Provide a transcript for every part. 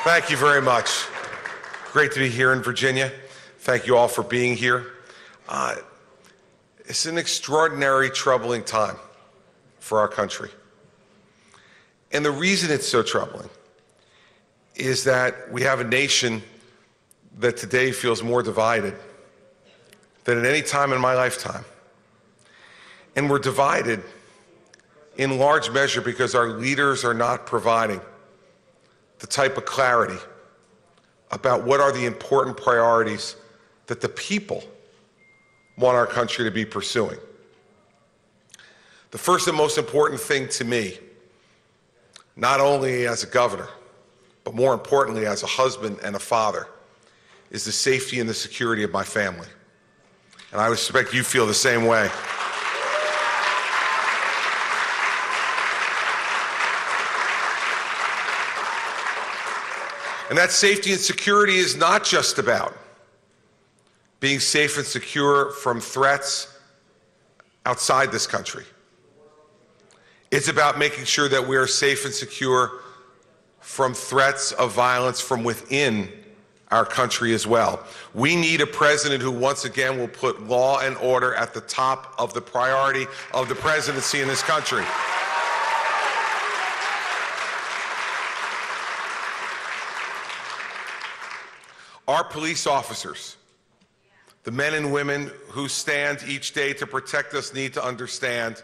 Thank you very much. Great to be here in Virginia. Thank you all for being here. It's an extraordinary, troubling time for our country. And the reason it's so troubling is that we have a nation that today feels more divided than at any time in my lifetime. And we're divided in large measure because our leaders are not providing the type of clarity about what are the important priorities that the people want our country to be pursuing. The first and most important thing to me, not only as a governor, but more importantly as a husband and a father, is the safety and the security of my family. And I suspect you feel the same way. And that safety and security is not just about being safe and secure from threats outside this country. It's about making sure that we are safe and secure from threats of violence from within our country as well. We need a president who once again will put law and order at the top of the priority of the presidency in this country. Our police officers, the men and women who stand each day to protect us, need to understand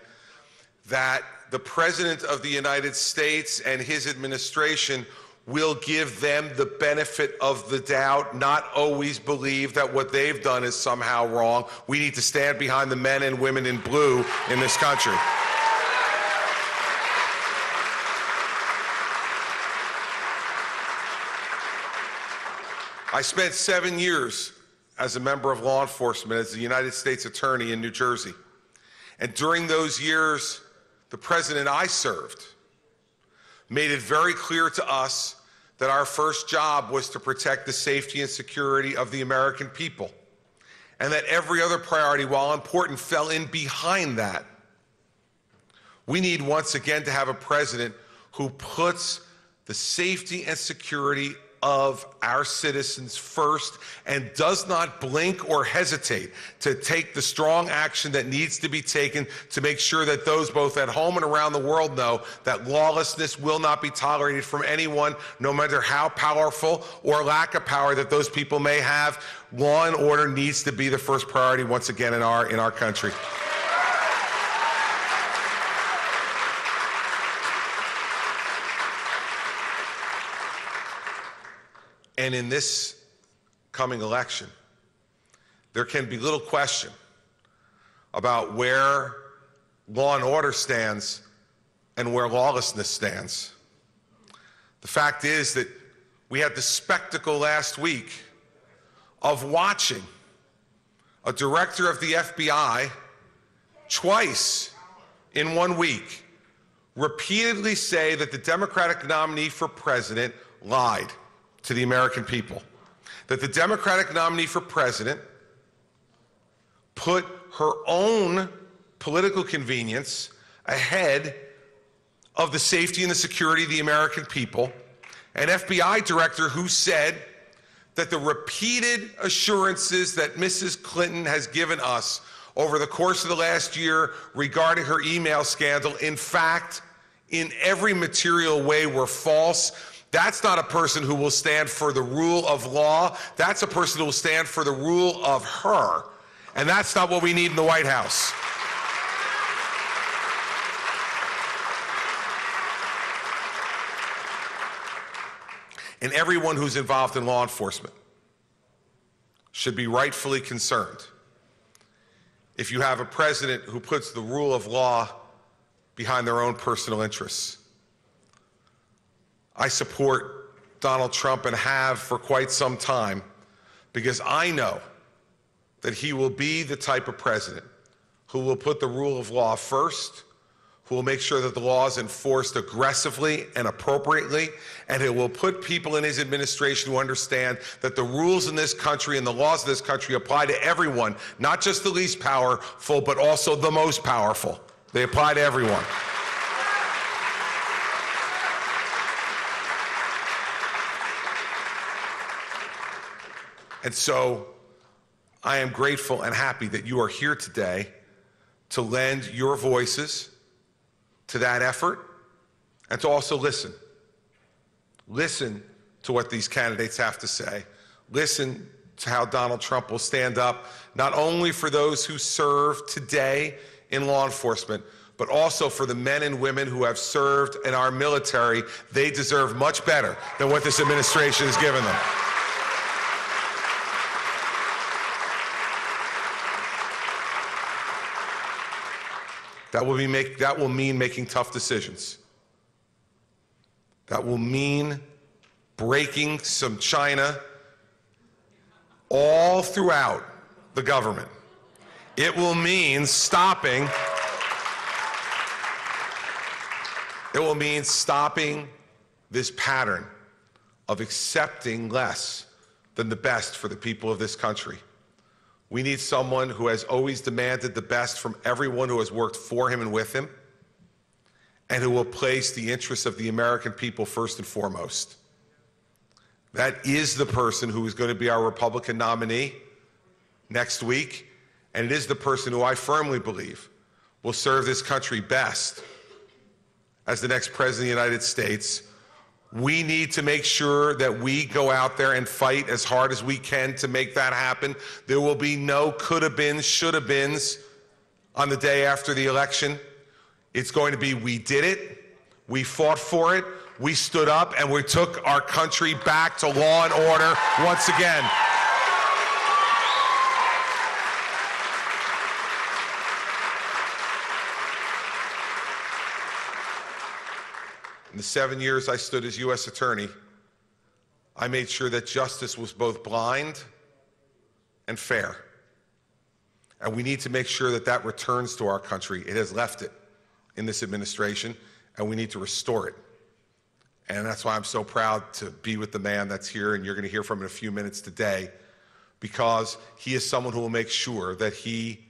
that the President of the United States and his administration will give them the benefit of the doubt, not always believe that what they've done is somehow wrong. We need to stand behind the men and women in blue in this country. I spent 7 years as a member of law enforcement, as the United States Attorney in New Jersey. And during those years, the president I served made it very clear to us that our first job was to protect the safety and security of the American people, and that every other priority, while important, fell in behind that. We need once again to have a president who puts the safety and security of our citizens first and does not blink or hesitate to take the strong action that needs to be taken to make sure that those both at home and around the world know that lawlessness will not be tolerated from anyone, no matter how powerful or lack of power that those people may have. Law and order needs to be the first priority once again in our country. And in this coming election, there can be little question about where law and order stands and where lawlessness stands. The fact is that we had the spectacle last week of watching a director of the FBI twice in 1 week repeatedly say that the Democratic nominee for president lied to the American people, that the Democratic nominee for president put her own political convenience ahead of the safety and the security of the American people, an FBI director who said that the repeated assurances that Mrs. Clinton has given us over the course of the last year regarding her email scandal, in fact, in every material way were false. That's not a person who will stand for the rule of law. That's a person who will stand for the rule of her. And that's not what we need in the White House. And everyone who's involved in law enforcement should be rightfully concerned if you have a president who puts the rule of law behind their own personal interests. I support Donald Trump and have for quite some time because I know that he will be the type of president who will put the rule of law first, who will make sure that the law is enforced aggressively and appropriately, and who will put people in his administration who understand that the rules in this country and the laws of this country apply to everyone, not just the least powerful, but also the most powerful. They apply to everyone. And so I am grateful and happy that you are here today to lend your voices to that effort and to also listen. Listen to what these candidates have to say. Listen to how Donald Trump will stand up, not only for those who serve today in law enforcement, but also for the men and women who have served in our military. They deserve much better than what this administration has given them. That will mean making tough decisions. That will mean breaking some China all throughout the government. It will mean stopping this pattern of accepting less than the best for the people of this country. We need someone who has always demanded the best from everyone who has worked for him and with him, and who will place the interests of the American people first and foremost. That is the person who is going to be our Republican nominee next week, and it is the person who I firmly believe will serve this country best as the next president of the United States. We need to make sure that we go out there and fight as hard as we can to make that happen. There will be no could-have-beens, should-have-beens on the day after the election. It's going to be, we did it, we fought for it, we stood up, and we took our country back to law and order once again. In the 7 years I stood as U.S. Attorney, I made sure that justice was both blind and fair. And we need to make sure that that returns to our country. It has left it in this administration, and we need to restore it. And that's why I'm so proud to be with the man that's here, and you're going to hear from him in a few minutes today, because he is someone who will make sure that he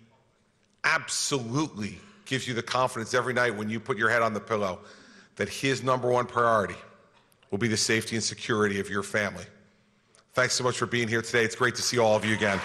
absolutely gives you the confidence every night when you put your head on the pillow that his #1 priority will be the safety and security of your family. Thanks so much for being here today. It's great to see all of you again.